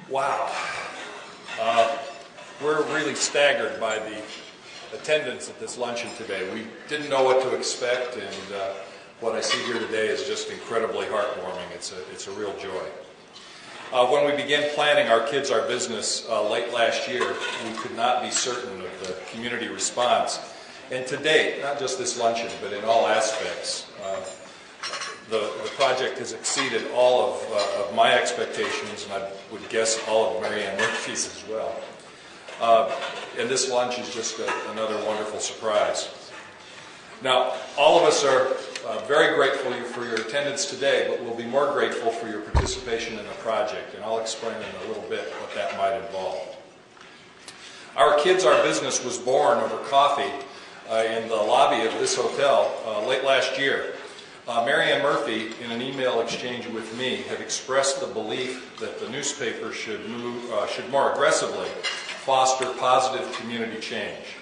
Wow. We're really staggered by the attendance at this luncheon today. We didn't know what to expect, and what I see here today is just incredibly heartwarming. It's a real joy. When we began planning Our Kids, Our Business late last year, we could not be certain of the community response. And to date, not just this luncheon, but in all aspects, the project has exceeded all of my expectations, and I would guess all of Mary Ann Murphy's as well. And this lunch is just another wonderful surprise. Now, all of us are very grateful for your attendance today, but we'll be more grateful for your participation in the project, and I'll explain in a little bit what that might involve. Our Kids, Our Business was born over coffee in the lobby of this hotel late last year. Mary Ann Murphy, in an email exchange with me, had expressed the belief that the newspaper should more aggressively foster positive community change.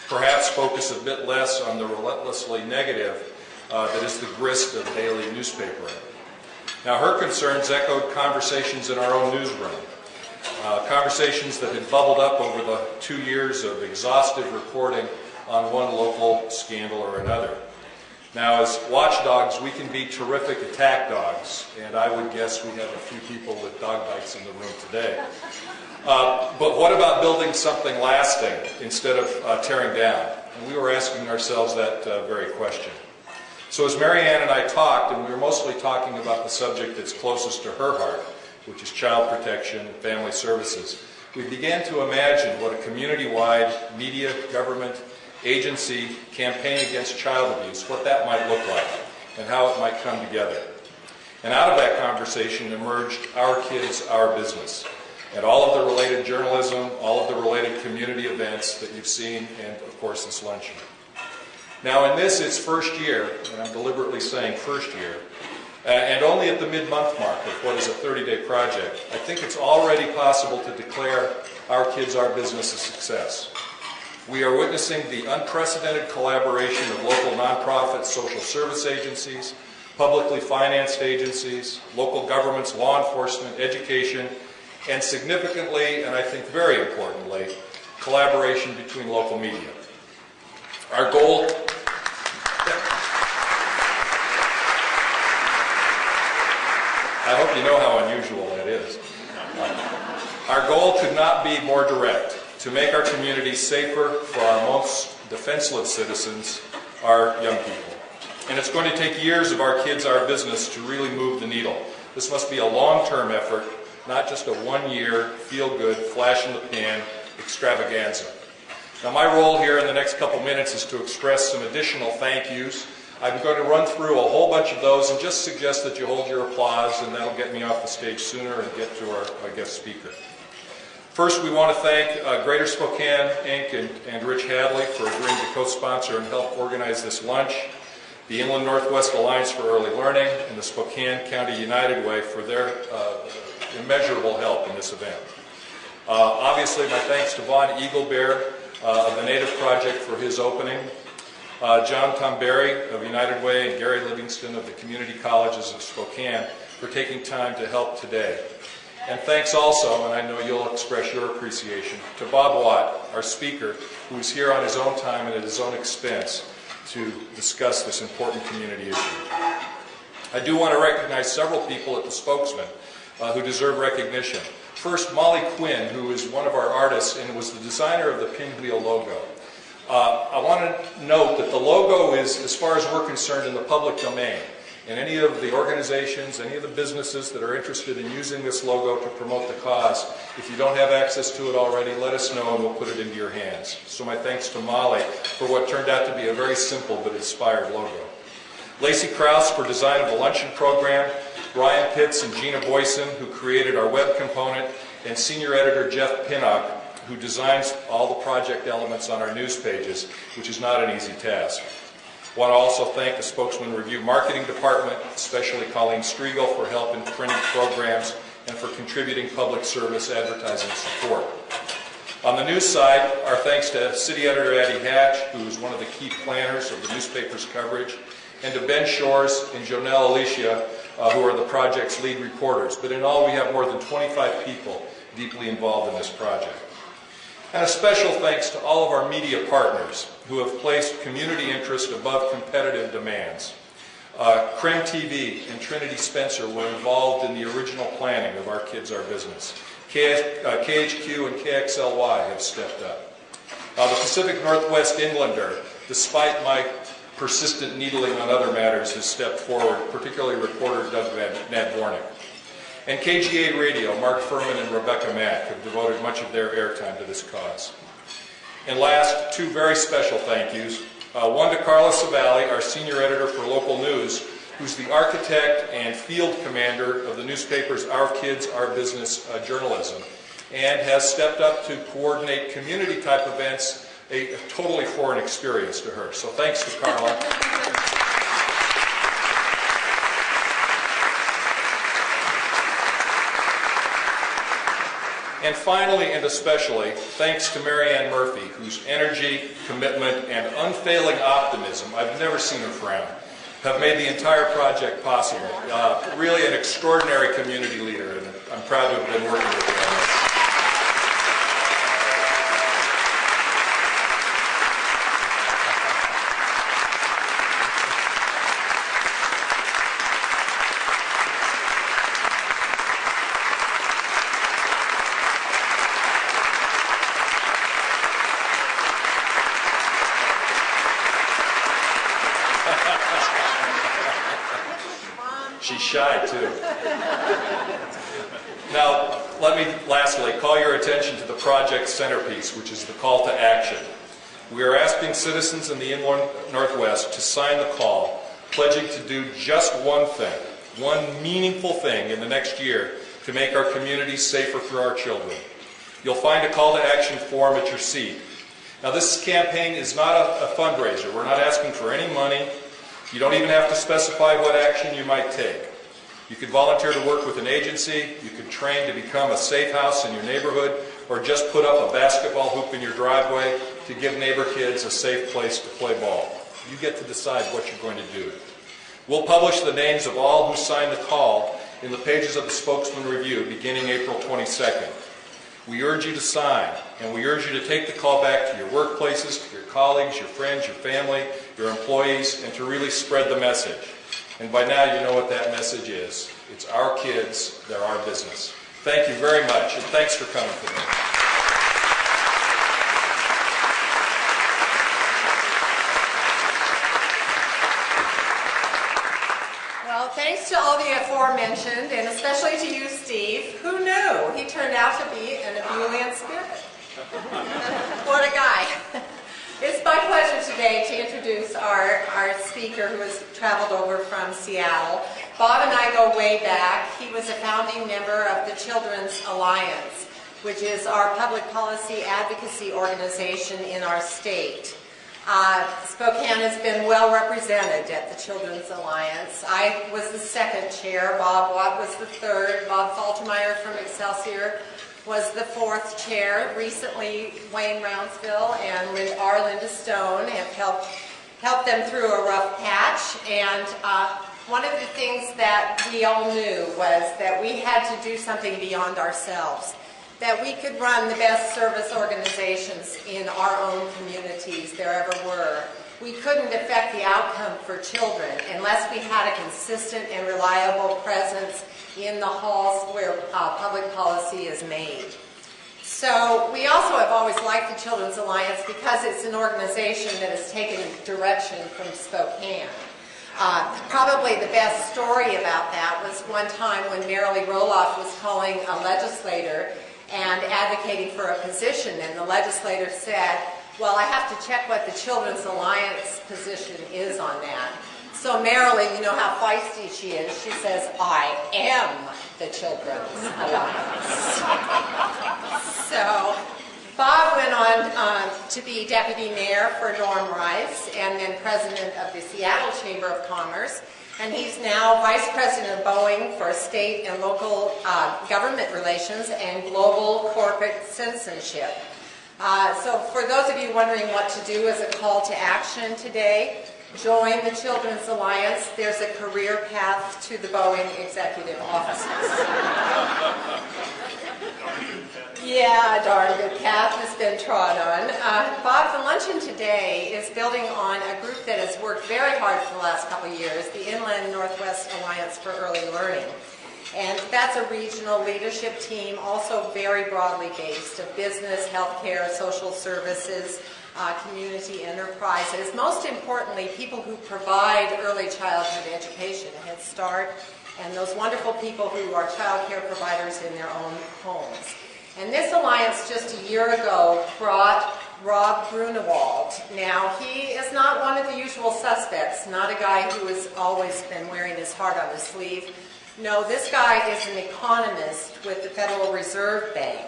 Perhaps focus a bit less on the relentlessly negative that is the grist of daily newspapering. Now, her concerns echoed conversations in our own newsroom, conversations that had bubbled up over the 2 years of exhaustive reporting on one local scandal or another. Now, as watchdogs, we can be terrific attack dogs, and I would guess we have a few people with dog bites in the room today. But what about building something lasting instead of tearing down? And we were asking ourselves that very question. So as Mary Ann and I talked, and we were mostly talking about the subject that's closest to her heart, which is child protection and family services, we began to imagine what a community-wide media, government, agency campaign against child abuse, what that might look like, and how it might come together. And out of that conversation emerged Our Kids, Our Business, and all of the related journalism, all of the related community events that you've seen, and of course this luncheon. Now in this, its first year, and I'm deliberately saying first year, and only at the mid-month mark of what is a 30-day project, I think it's already possible to declare Our Kids, Our Business a success. We are witnessing the unprecedented collaboration of local nonprofit social service agencies, publicly financed agencies, local governments, law enforcement, education, and significantly, and I think very importantly, collaboration between local media. Our goal, I hope you know how unusual that is. Our goal could not be more direct: to make our communities safer for our most defenseless citizens, our young people. And it's going to take years of Our Kids, Our Business to really move the needle. This must be a long-term effort, not just a one-year, feel-good, flash-in-the-pan extravaganza. Now, my role here in the next couple minutes is to express some additional thank yous. I'm going to run through a whole bunch of those and just suggest that you hold your applause, and that'll get me off the stage sooner and get to our guest speaker. First, we want to thank Greater Spokane, Inc. and Rich Hadley for agreeing to co-sponsor and help organize this lunch, the Inland Northwest Alliance for Early Learning, and the Spokane County United Way for their immeasurable help in this event. Obviously, my thanks to Vaughn Eaglebear of the Native Project for his opening, John Tomberry of United Way, and Gary Livingstone of the Community Colleges of Spokane for taking time to help today. And thanks also, and I know you'll express your appreciation, to Bob Watt, our speaker, who is here on his own time and at his own expense to discuss this important community issue. I do want to recognize several people at the Spokesman who deserve recognition. First, Molly Quinn, who is one of our artists and was the designer of the Pinwheel logo. I want to note that the logo is, as far as we're concerned, in the public domain. And any of the organizations, any of the businesses that are interested in using this logo to promote the cause, if you don't have access to it already, let us know and we'll put it into your hands. So my thanks to Molly for what turned out to be a very simple but inspired logo. Lacey Krause for design of the luncheon program, Brian Pitts and Gina Boyson, who created our web component, and senior editor Jeff Pinnock, who designs all the project elements on our news pages, which is not an easy task. I want to also thank the Spokesman-Review marketing department, especially Colleen Striegel, for help in printing programs and for contributing public service advertising support. On the news side, our thanks to City Editor Addie Hatch, who is one of the key planners of the newspaper's coverage, and to Ben Shores and Jonelle Alicia, who are the project's lead reporters. But in all, we have more than 25 people deeply involved in this project. And a special thanks to all of our media partners who have placed community interest above competitive demands. Creme TV and Trinity Spencer were involved in the original planning of Our Kids, Our Business. KHQ and KXLY have stepped up. The Pacific Northwest Inlander, despite my persistent needling on other matters, has stepped forward, particularly reporter Doug Nadvornik. And KGA Radio, Mark Furman and Rebecca Mack have devoted much of their airtime to this cause. And last, two very special thank yous. One to Carla Savalli, our senior editor for local news, who's the architect and field commander of the newspaper's Our Kids, Our Business journalism, and has stepped up to coordinate community-type events, a totally foreign experience to her. So thanks to Carla. And finally, and especially, thanks to Marianne Murphy, whose energy, commitment, and unfailing optimism, I've never seen her frown, have made the entire project possible. Really an extraordinary community leader, and I'm proud to have been working with her on this. She's shy, too. Now, let me lastly call your attention to the project centerpiece, which is the call to action. We are asking citizens in the Inland Northwest to sign the call, pledging to do just one thing, one meaningful thing in the next year to make our communities safer for our children. You'll find a call to action form at your seat. Now, this campaign is not a fundraiser. We're not asking for any money. You don't even have to specify what action you might take. You could volunteer to work with an agency, you could train to become a safe house in your neighborhood, or just put up a basketball hoop in your driveway to give neighbor kids a safe place to play ball. You get to decide what you're going to do. We'll publish the names of all who signed the call in the pages of the Spokesman-Review beginning April 22nd. We urge you to sign, and we urge you to take the call back to your workplaces, to your colleagues, your friends, your family, your employees, and to really spread the message. And by now you know what that message is. It's our kids, they're our business. Thank you very much, and thanks for coming today. Well, thanks to all the aforementioned, and especially to you, Steve. Who knew? He turned out to be an ebullient spirit. What a guy. It's my pleasure today to introduce our speaker who has traveled over from Seattle. Bob and I go way back. He was a founding member of the Children's Alliance, which is our public policy advocacy organization in our state. Spokane has been well represented at the Children's Alliance. I was the second chair. Bob Watt was the third. Bob Faltermeyer from Excelsior was the fourth chair. Recently, Wayne Brownsville and Linda Stone have helped them through a rough patch. And one of the things that we all knew was that we had to do something beyond ourselves, that we could run the best service organizations in our own communities there ever were. We couldn't affect the outcome for children unless we had a consistent and reliable presence in the halls where public policy is made. So we also have always liked the Children's Alliance because it's an organization that has taken direction from Spokane. Probably the best story about that was one time when Marilee Roloff was calling a legislator and advocating for a position, and the legislator said, well, I have to check what the Children's Alliance position is on that. So Marilee, you know how feisty she is, she says, I am the Children's Alliance. So Bob went on to be deputy mayor for Norm Rice and then president of the Seattle Chamber of Commerce. And he's now vice president of Boeing for state and local government relations and global corporate citizenship. So for those of you wondering what to do as a call to action today, join the Children's Alliance. There's a career path to the Boeing executive offices. Yeah, a darn good path has been trod on. Bob, the luncheon today is building on a group that has worked very hard for the last couple of years, the Inland Northwest Alliance for Early Learning. And that's a regional leadership team, also very broadly based, of business, healthcare, social services, community enterprises. Most importantly, people who provide early childhood education, Head Start, and those wonderful people who are child care providers in their own homes. And this alliance just a year ago brought Rob Grunewald. Now, he is not one of the usual suspects, not a guy who has always been wearing his heart on his sleeve. No, this guy is an economist with the Federal Reserve Bank.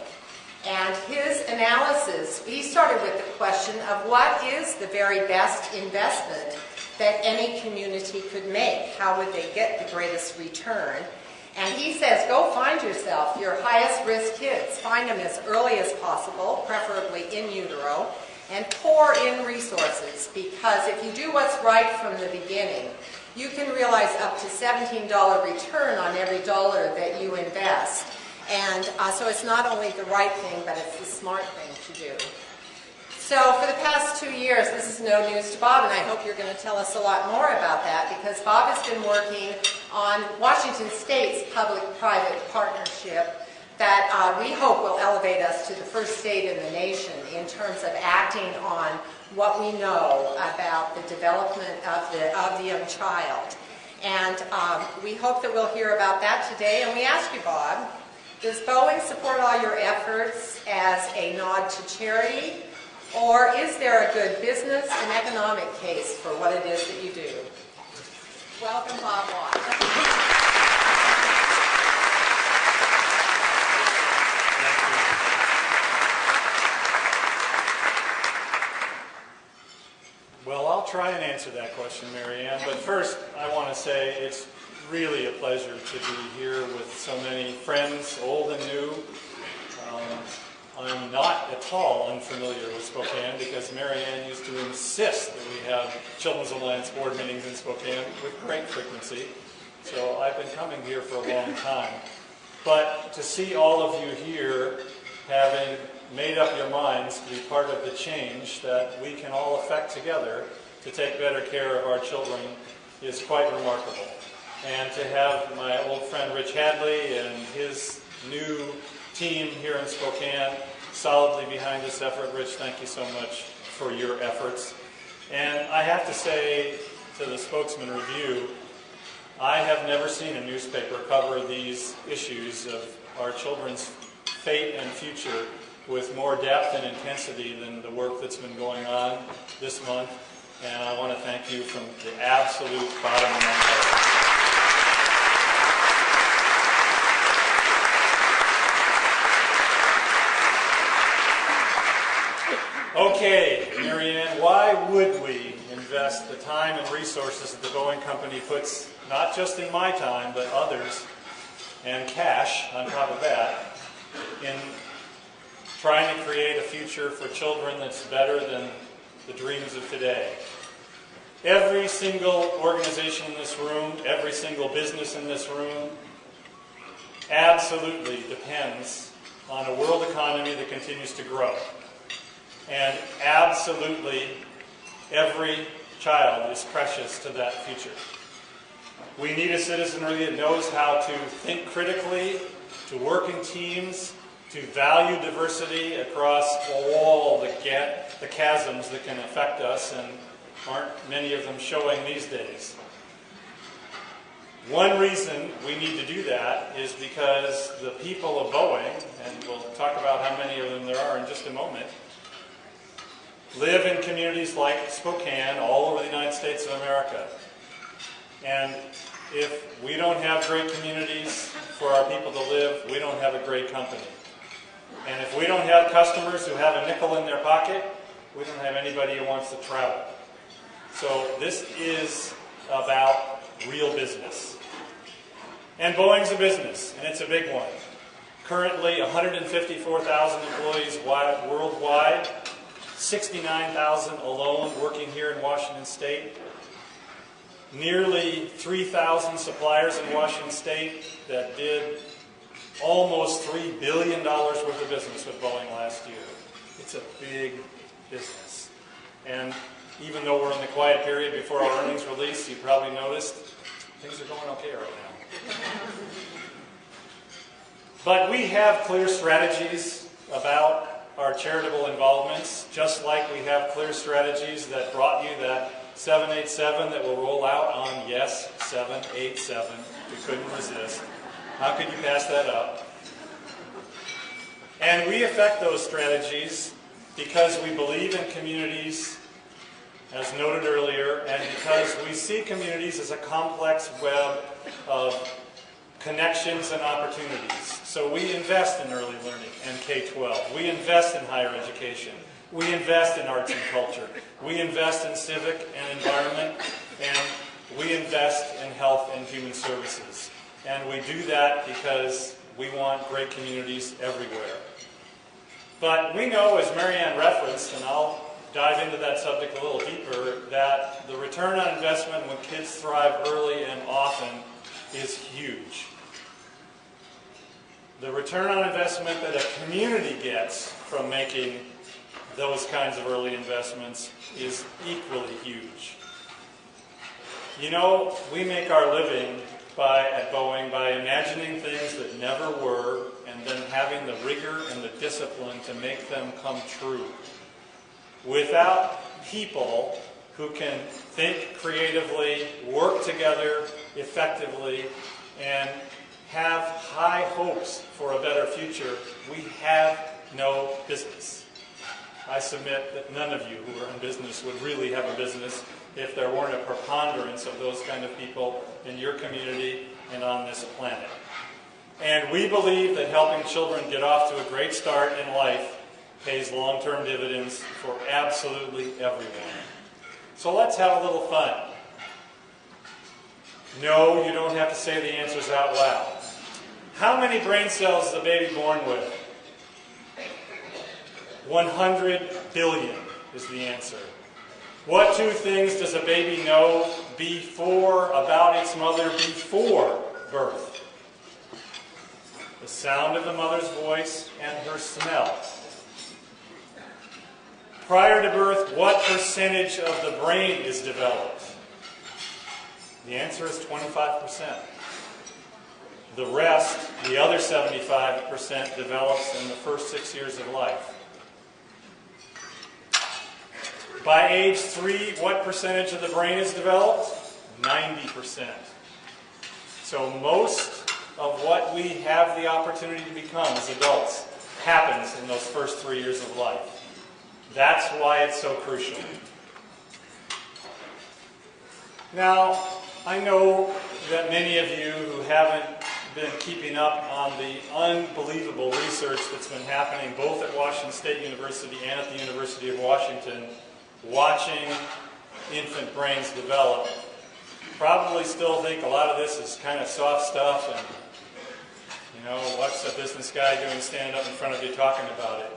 And his analysis, he started with the question of what is the very best investment that any community could make? How would they get the greatest return? And he says, go find yourself your highest risk kids. Find them as early as possible, preferably in utero, and pour in resources, because if you do what's right from the beginning, you can realize up to $17 return on every dollar that you invest. And so it's not only the right thing, but it's the smart thing to do. So for the past 2 years, this is no news to Bob, and I hope you're going to tell us a lot more about that, because Bob has been working on Washington State's public-private partnership that we hope will elevate us to the first state in the nation in terms of acting on what we know about the development of the young child. And we hope that we'll hear about that today. And we ask you, Bob, does Boeing support all your efforts as a nod to charity? Or is there a good business and economic case for what it is that you do? Welcome, Bob Watt. Well, I'll try and answer that question, Mary Ann, but first I want to say it's really a pleasure to be here with so many friends, old and new. I'm not at all unfamiliar with Spokane because Mary Ann used to insist that we have Children's Alliance board meetings in Spokane with great frequency. So I've been coming here for a long time. But to see all of you here having made up your minds to be part of the change that we can all affect together to take better care of our children is quite remarkable. And to have my old friend Rich Hadley and his new team here in Spokane solidly behind this effort. Rich, thank you so much for your efforts. And I have to say to the Spokesman-Review, I have never seen a newspaper cover these issues of our children's fate and future with more depth and intensity than the work that's been going on this month. And I want to thank you from the absolute bottom of my heart. Okay, Mary Ann, why would we invest the time and resources that the Boeing company puts, not just in my time, but others, and cash on top of that, in trying to create a future for children that's better than the dreams of today? Every single organization in this room, every single business in this room, absolutely depends on a world economy that continues to grow. And absolutely, every child is precious to that future. We need a citizenry that knows how to think critically, to work in teams, to value diversity across all the chasms that can affect us, and aren't many of them showing these days. One reason we need to do that is because the people of Boeing, and we'll talk about how many of them there are in just a moment, live in communities like Spokane all over the United States of America. And if we don't have great communities for our people to live, we don't have a great company. And if we don't have customers who have a nickel in their pocket, we don't have anybody who wants to travel. So this is about real business. And Boeing's a business, and it's a big one. Currently, 154,000 employees worldwide, 69,000 alone working here in Washington State. Nearly 3,000 suppliers in Washington State that did almost $3 billion worth of business with Boeing last year. It's a big business. And even though we're in the quiet period before our earnings release, you probably noticed things are going okay right now. But we have clear strategies about our charitable involvements, just like we have clear strategies that brought you that 787 that will roll out on, yes, 787. We couldn't resist. How could you pass that up? And we affect those strategies because we believe in communities, as noted earlier, and because we see communities as a complex web of connections and opportunities. So we invest in early learning and K-12. We invest in higher education. We invest in arts and culture. We invest in civic and environment. And we invest in health and human services. And we do that because we want great communities everywhere. But we know, as Marianne referenced, and I'll dive into that subject a little deeper, that the return on investment when kids thrive early and often is huge. The return on investment that a community gets from making those kinds of early investments is equally huge. You know, we make our living at Boeing by imagining things that never were and then having the rigor and the discipline to make them come true. Without people who can think creatively, work together effectively, and have high hopes for a better future, we have no business. I submit that none of you who are in business would really have a business if there weren't a preponderance of those kind of people in your community and on this planet. And we believe that helping children get off to a great start in life pays long-term dividends for absolutely everyone. So let's have a little fun. No, you don't have to say the answers out loud. How many brain cells is a baby born with? 100 billion is the answer. What two things does a baby know about its mother before birth? The sound of the mother's voice and her smell. Prior to birth, what percentage of the brain is developed? The answer is 25%. The rest, the other 75%, develops in the first 6 years of life. By age 3, what percentage of the brain is developed? 90%. So most of what we have the opportunity to become as adults happens in those first 3 years of life. That's why it's so crucial. Now, I know that many of you who haven't been keeping up on the unbelievable research that's been happening both at Washington State University and at the University of Washington, watching infant brains develop, probably still think a lot of this is kind of soft stuff and, you know, what's a business guy doing standing up in front of you talking about it?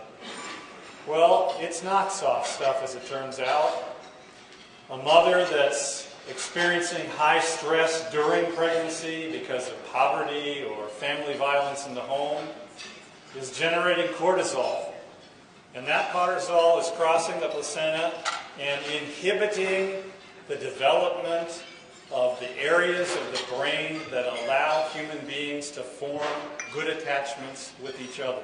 Well, it's not soft stuff, as it turns out. A mother that's experiencing high stress during pregnancy because of poverty or family violence in the home is generating cortisol. And that cortisol is crossing the placenta and inhibiting the development of the areas of the brain that allow human beings to form good attachments with each other.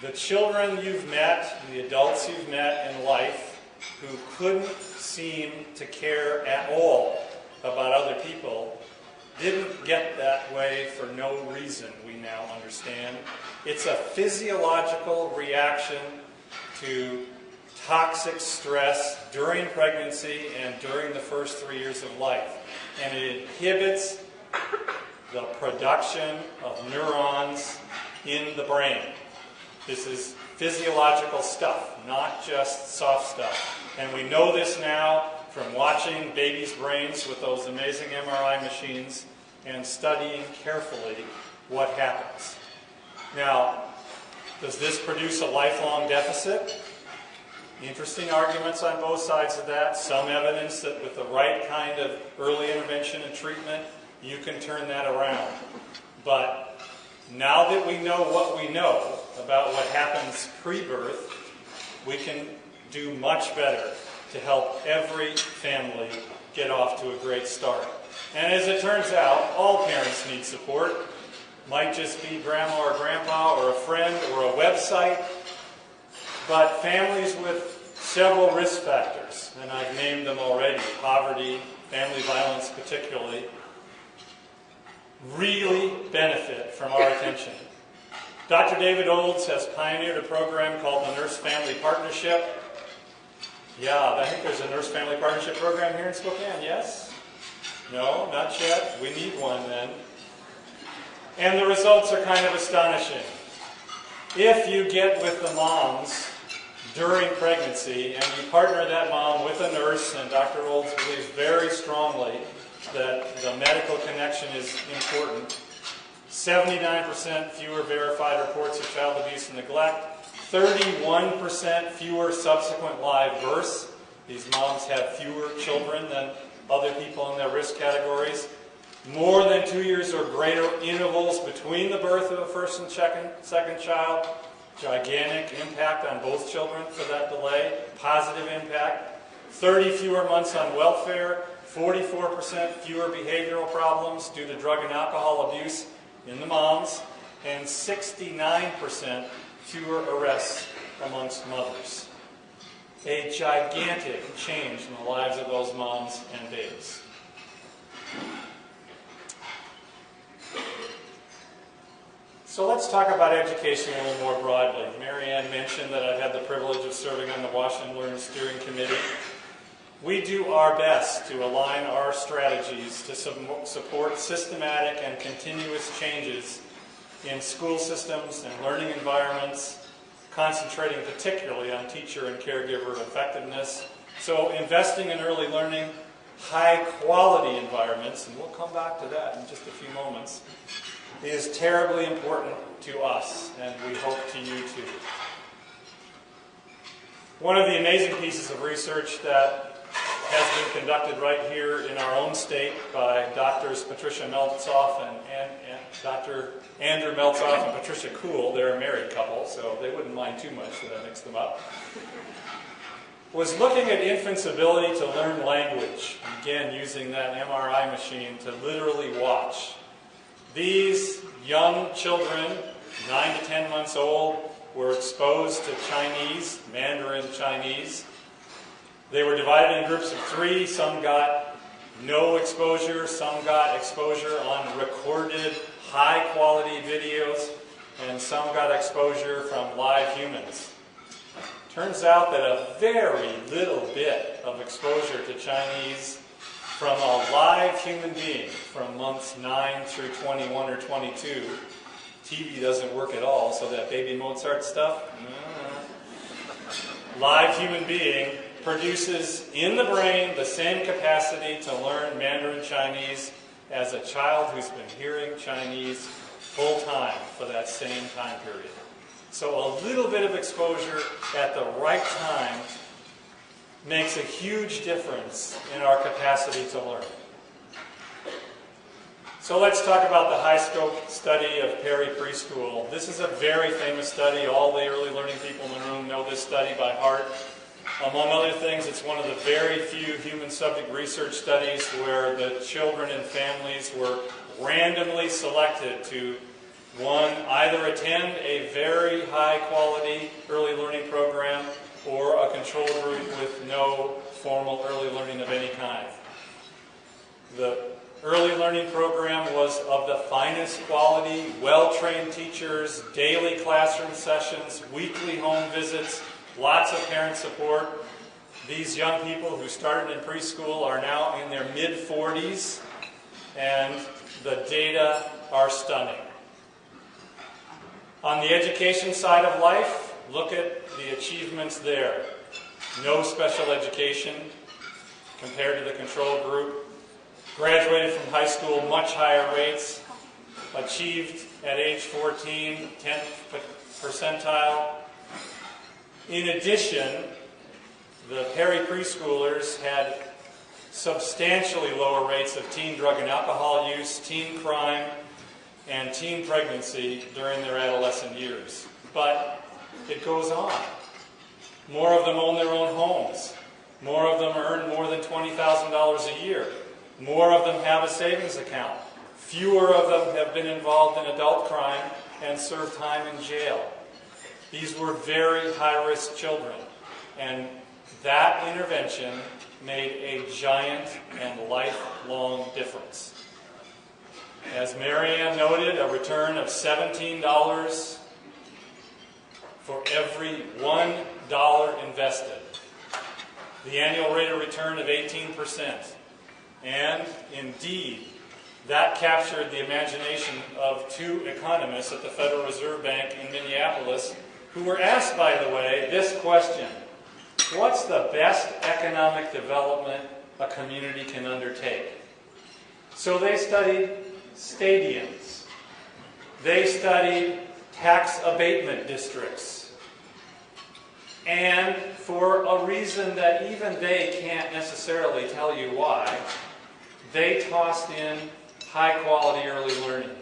The children you've met, the adults you've met in life who couldn't seem to care at all about other people didn't get that way for no reason, we now understand. It's a physiological reaction to toxic stress during pregnancy and during the first 3 years of life. And it inhibits the production of neurons in the brain. This is physiological stuff, not just soft stuff. And we know this now from watching babies' brains with those amazing MRI machines and studying carefully what happens. Now, does this produce a lifelong deficit? Interesting arguments on both sides of that. Some evidence that with the right kind of early intervention and treatment, you can turn that around. But now that we know what we know about what happens pre-birth, we can do much better to help every family get off to a great start. And as it turns out, all parents need support. Might just be grandma or grandpa or a friend or a website, but families with several risk factors, and I've named them already, poverty, family violence particularly, really benefit from our attention. Dr. David Olds has pioneered a program called the Nurse-Family Partnership. Yeah, I think there's a Nurse-Family Partnership program here in Spokane, yes? No, not yet. We need one then. And the results are kind of astonishing. If you get with the moms during pregnancy and you partner that mom with a nurse, and Dr. Olds believes very strongly that the medical connection is important, 79% fewer verified reports of child abuse and neglect, 31% fewer subsequent live births. These moms have fewer children than other people in their risk categories. More than 2 years or greater intervals between the birth of a first and second child. Gigantic impact on both children for that delay. Positive impact. 30 fewer months on welfare. 44% fewer behavioral problems due to drug and alcohol abuse in the moms. And 69% fewer arrests amongst mothers. A gigantic change in the lives of those moms and babies. So let's talk about education a little more broadly. Mary Ann mentioned that I've had the privilege of serving on the Watch and Learn Steering Committee. We do our best to align our strategies to support systematic and continuous changes in school systems and learning environments, concentrating particularly on teacher and caregiver effectiveness. So investing in early learning, high-quality environments, and we'll come back to that in just a few moments, is terribly important to us, and we hope to you too. One of the amazing pieces of research that has been conducted right here in our own state by Drs. Patricia Meltzoff and Dr. Andrew Meltzoff and Patricia Kuhl, they're a married couple, so they wouldn't mind too much that I mixed them up, was looking at infants' ability to learn language, again using that MRI machine to literally watch. These young children, 9 to 10 months old, were exposed to Chinese, Mandarin Chinese. They were divided in groups of 3. Some got no exposure, some got exposure on recorded high-quality videos, and some got exposure from live humans. Turns out that a very little bit of exposure to Chinese from a live human being from months 9 through 21 or 22. TV doesn't work at all, so that baby Mozart stuff, live human being produces in the brain the same capacity to learn Mandarin Chinese as a child who's been hearing Chinese full time for that same time period. So a little bit of exposure at the right time makes a huge difference in our capacity to learn. So let's talk about the high-scope study of Perry Preschool. This is a very famous study. All the early learning people in the room know this study by heart. Among other things, it's one of the very few human subject research studies where the children and families were randomly selected to, one, either attend a very high-quality early learning program or a control group with no formal early learning of any kind. The early learning program was of the finest quality, well-trained teachers, daily classroom sessions, weekly home visits, lots of parent support. These young people who started in preschool are now in their mid-40s, and the data are stunning. On the education side of life, look at the achievements there. No special education compared to the control group. Graduated from high school, much higher rates. Achieved at age 14, 10th percentile. In addition, the Perry preschoolers had substantially lower rates of teen drug and alcohol use, teen crime, and teen pregnancy during their adolescent years. But it goes on. More of them own their own homes. More of them earn more than $20,000 a year. More of them have a savings account. Fewer of them have been involved in adult crime and served time in jail. These were very high-risk children, and that intervention made a giant and lifelong difference. As Marianne noted, a return of $17 for every $1 invested. The annual rate of return of 18%. And indeed, that captured the imagination of two economists at the Federal Reserve Bank in Minneapolis who were asked, by the way, this question: what's the best economic development a community can undertake? So they studied stadiums. They studied tax abatement districts. And for a reason that even they can't necessarily tell you why, they tossed in high-quality early learning.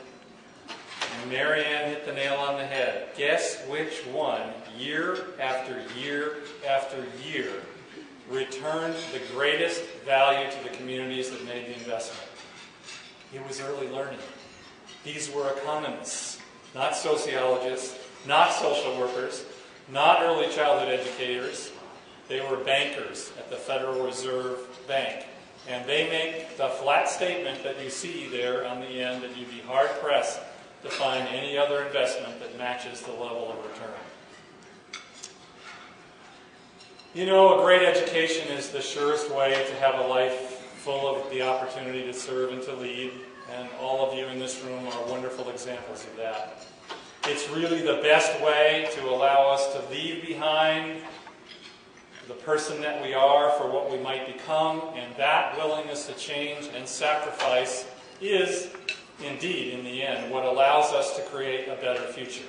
And Marianne hit the nail on the head. Guess which one, year after year after year, returned the greatest value to the communities that made the investment? It was early learning. These were economists, not sociologists, not social workers, not early childhood educators. They were bankers at the Federal Reserve Bank. And they make the flat statement that you see there on the end that you'd be hard-pressed to find any other investment that matches the level of return. You know, a great education is the surest way to have a life full of the opportunity to serve and to lead, and all of you in this room are wonderful examples of that. It's really the best way to allow us to leave behind the person that we are for what we might become, and that willingness to change and sacrifice is, indeed, in the end, what allows us to create a better future.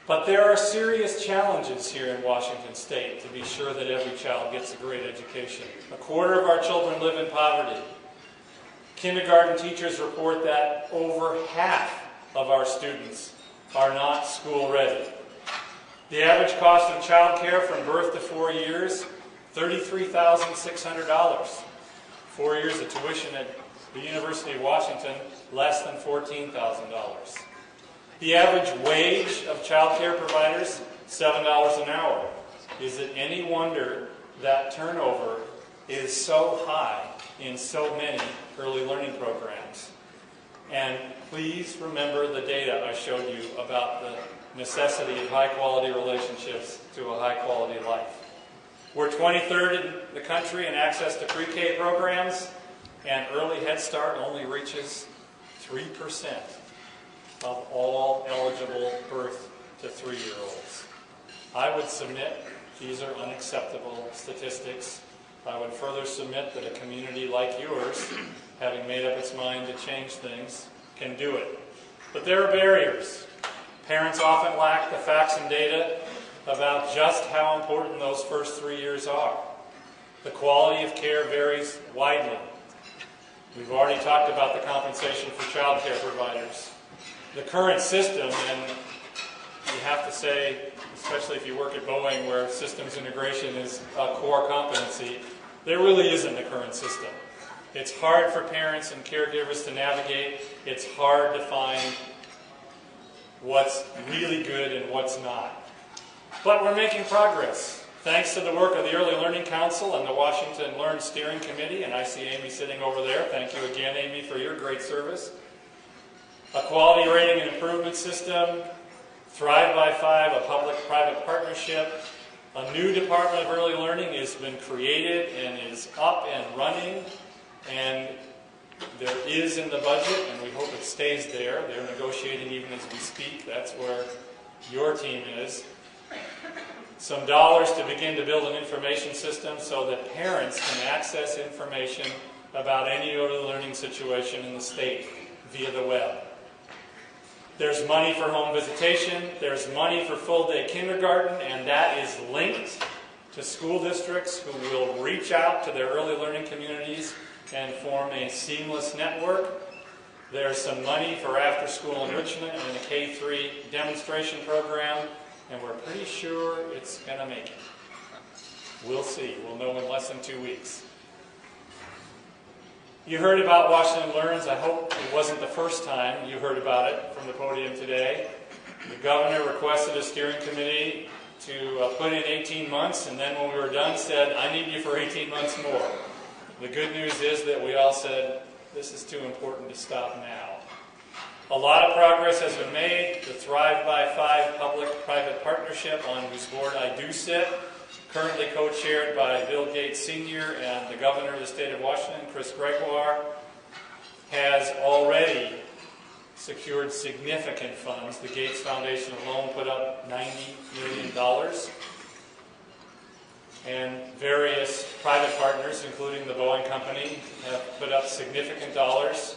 But there are serious challenges here in Washington State to be sure that every child gets a great education. 1/4 of our children live in poverty. Kindergarten teachers report that over half of our students are not school ready. The average cost of child care from birth to 4 years, $33,600. 4 years of tuition at the University of Washington, less than $14,000. The average wage of child care providers, $7 an hour. Is it any wonder that turnover is so high in so many early learning programs? And please remember the data I showed you about the necessity of high-quality relationships to a high-quality life. We're 23rd in the country in access to pre-K programs, and Early Head Start only reaches 3% of all eligible birth to 3-year-olds. I would submit these are unacceptable statistics. I would further submit that a community like yours, having made up its mind to change things, can do it. But there are barriers. Parents often lack the facts and data about just how important those first 3 years are. The quality of care varies widely. We've already talked about the compensation for child care providers. The current system, and you have to say, especially if you work at Boeing where systems integration is a core competency, there really isn't a current system. It's hard for parents and caregivers to navigate. It's hard to find what's really good and what's not. But we're making progress. Thanks to the work of the Early Learning Council and the Washington Learn Steering Committee, and I see Amy sitting over there. Thank you again, Amy, for your great service. A quality rating and improvement system, Thrive by 5, a public-private partnership. A new Department of Early Learning has been created and is up and running, and there is in the budget, and we hope it stays there. They're negotiating even as we speak. That's where your team is. Some dollars to begin to build an information system so that parents can access information about any early learning situation in the state via the web. There's money for home visitation. There's money for full-day kindergarten, and that is linked to school districts who will reach out to their early learning communities and form a seamless network. There's some money for after-school enrichment and a K-3 demonstration program, and we're pretty sure it's going to make it. We'll see. We'll know in less than 2 weeks. You heard about Washington Learns. I hope it wasn't the first time you heard about it from the podium today. The governor requested a steering committee to put in 18 months, and then when we were done said, I need you for 18 months more. The good news is that we all said, this is too important to stop now. A lot of progress has been made. The Thrive by 5 public-private partnership, on whose board I do sit, currently co-chaired by Bill Gates Sr. and the governor of the state of Washington, Chris Gregoire, has already secured significant funds. The Gates Foundation alone put up $90 million. And various private partners, including the Boeing company, have put up significant dollars.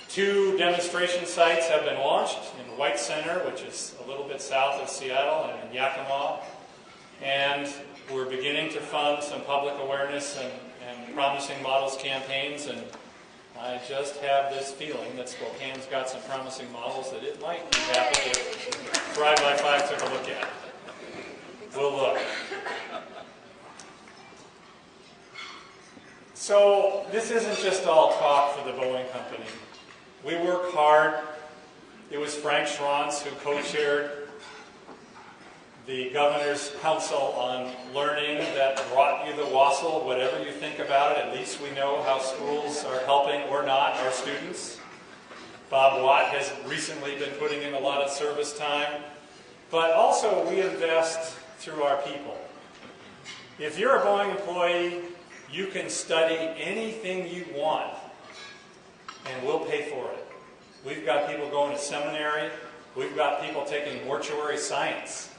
2 demonstration sites have been launched in White Center, which is a little bit south of Seattle, and in Yakima. And we're beginning to fund some public awareness and promising models campaigns. And I just have this feeling that Spokane's got some promising models that it might be happy if Thrive by 5 took a look at. We'll look. So this isn't just all talk for the Boeing company. We work hard. It was Frank Schranz who co-chaired the Governor's Council on Learning that brought you the WASL. Whatever you think about it, at least we know how schools are helping or not our students. Bob Watt has recently been putting in a lot of service time. But also we invest through our people. If you're a Boeing employee, you can study anything you want, and we'll pay for it. We've got people going to seminary. We've got people taking mortuary science.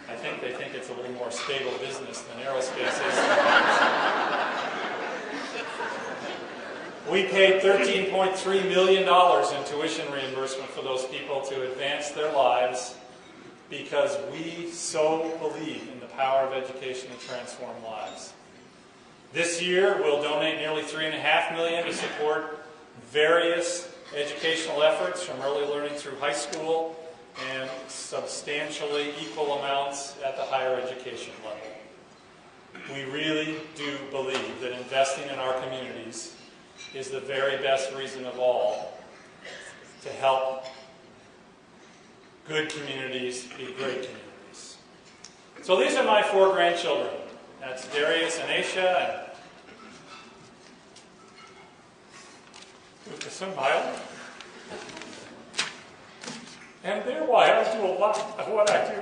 I think they think it's a little more stable business than aerospace is. We paid $13.3 million in tuition reimbursement for those people to advance their lives because we so believe in the power of education to transform lives. This year, we'll donate nearly $3.5 million to support various educational efforts from early learning through high school and substantially equal amounts at the higher education level. We really do believe that investing in our communities is the very best reason of all to help good communities be great communities. So these are my 4 grandchildren. That's Darius and Aisha and Lucas and Milo. And they're why I do a lot of what I do.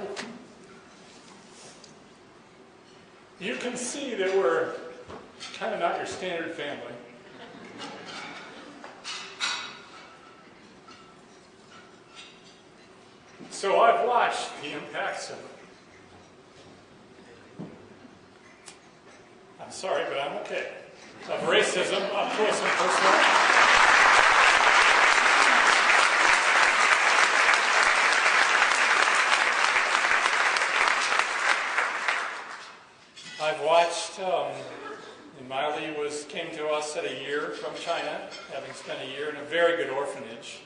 You can see that we're kind of not your standard family. So I've watched the impacts of, I'm sorry, but I'm okay, of racism up close and personal. I've watched, and Miley came to us at a year from China, having spent a year in a very good orphanage.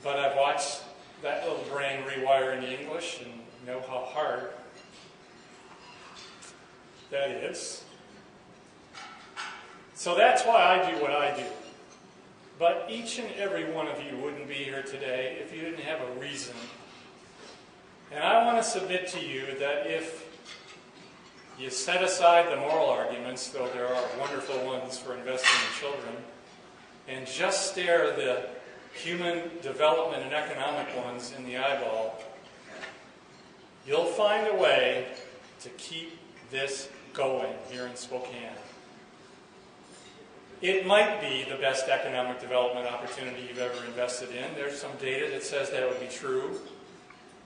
But I've watched that little brain rewire into English and know how hard that is. So that's why I do what I do. But each and every one of you wouldn't be here today if you didn't have a reason. And I want to submit to you that if you set aside the moral arguments, though there are wonderful ones for investing in children, and just stare the human development and economic ones in the eyeball, you'll find a way to keep this going here in Spokane. It might be the best economic development opportunity you've ever invested in. There's some data that says that would be true.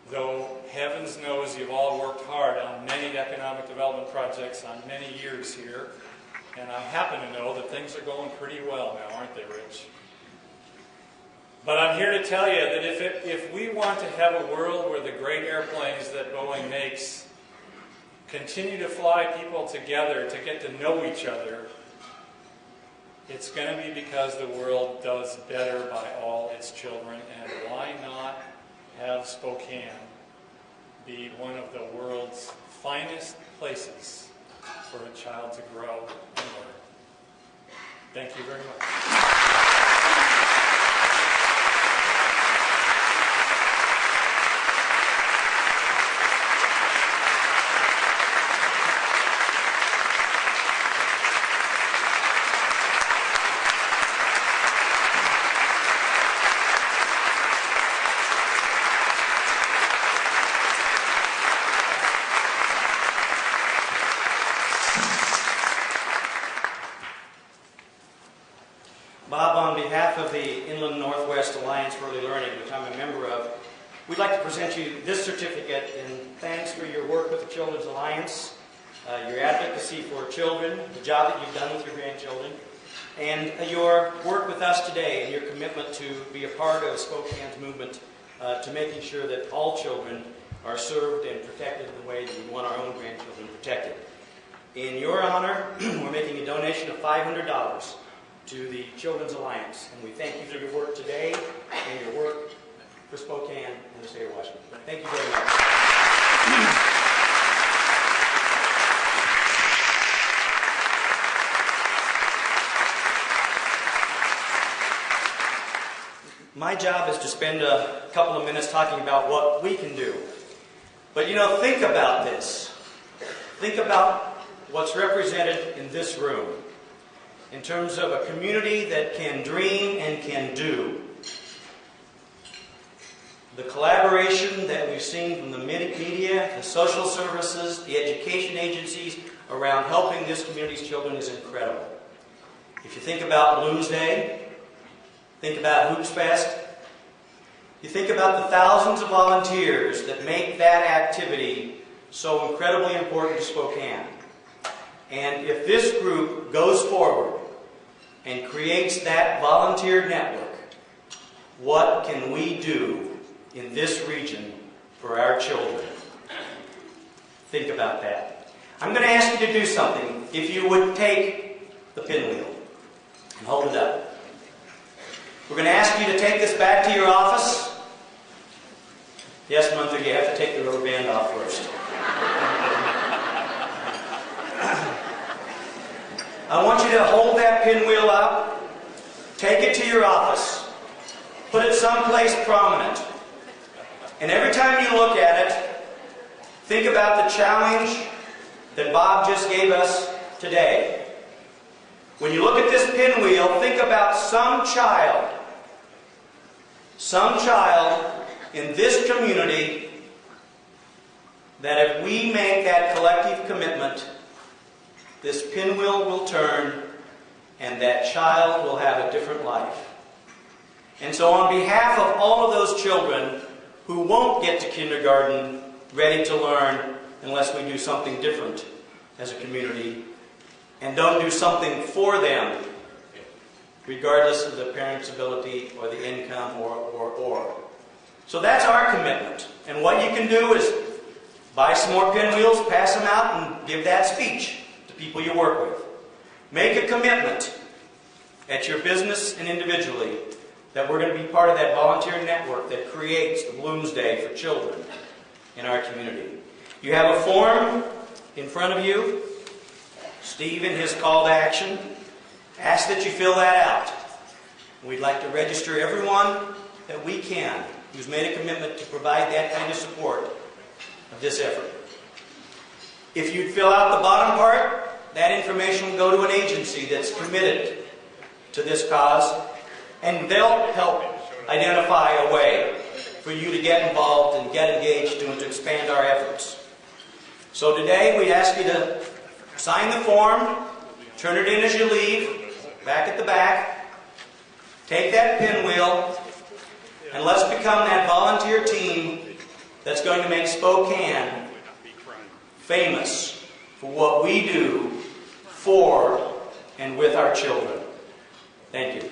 Though heavens knows you've all worked hard on many economic development projects on many years here. And I happen to know that things are going pretty well now, aren't they, Rich? But I'm here to tell you that if we want to have a world where the great airplanes that Boeing makes continue to fly people together to get to know each other, it's going to be because the world does better by all its children, and why not have Spokane be one of the world's finest places for a child to grow and learn. Thank you very much. Bob, on behalf of the Inland Northwest Alliance for Early Learning, which I'm a member of, we'd like to present you this certificate in thanks for your work with the Children's Alliance, your advocacy for children, the job that you've done with your grandchildren, and your work with us today and your commitment to be a part of Spokane's movement to making sure that all children are served and protected in the way that we want our own grandchildren protected. In your honor, we're making a donation of $500 to the Children's Alliance, and we thank you for your work today and your work for Spokane and the state of Washington. Thank you very much. My job is to spend a couple of minutes talking about what we can do. But you know, think about this. Think about what's represented in this room in terms of a community that can dream and can do. The collaboration that we've seen from the media, the social services, the education agencies around helping this community's children is incredible. If you think about Balloons Day, think about Hoops Fest, you think about the thousands of volunteers that make that activity so incredibly important to Spokane. And if this group goes forward and creates that volunteer network, what can we do in this region for our children? Think about that. I'm going to ask you to do something. If you would take the pinwheel and hold it up. We're going to ask you to take this back to your office. Yes, Munther, you have to take the rubber band off first. I want you to hold that pinwheel up, take it to your office, put it someplace prominent, and every time you look at it, think about the challenge that Bob just gave us today. When you look at this pinwheel, think about some child in this community that if we make that collective commitment, this pinwheel will turn and that child will have a different life. And so on behalf of all of those children who won't get to kindergarten ready to learn unless we do something different as a community and don't do something for them regardless of the parent's ability or the income or. So that's our commitment. And what you can do is buy some more pinwheels, pass them out, and give that speech to people you work with. Make a commitment at your business and individually that we're going to be part of that volunteer network that creates the Balloons Day for children in our community. You have a form in front of you. Steve, in his call to action, ask that you fill that out. We'd like to register everyone that we can who's made a commitment to provide that kind of support of this effort. If you fill out the bottom part, that information will go to an agency that's committed to this cause, and they'll help identify a way for you to get involved and get engaged and to expand our efforts. So today we ask you to sign the form, turn it in as you leave, back at the back, take that pinwheel, and let's become that volunteer team that's going to make Spokane famous for what we do for and with our children. Thank you.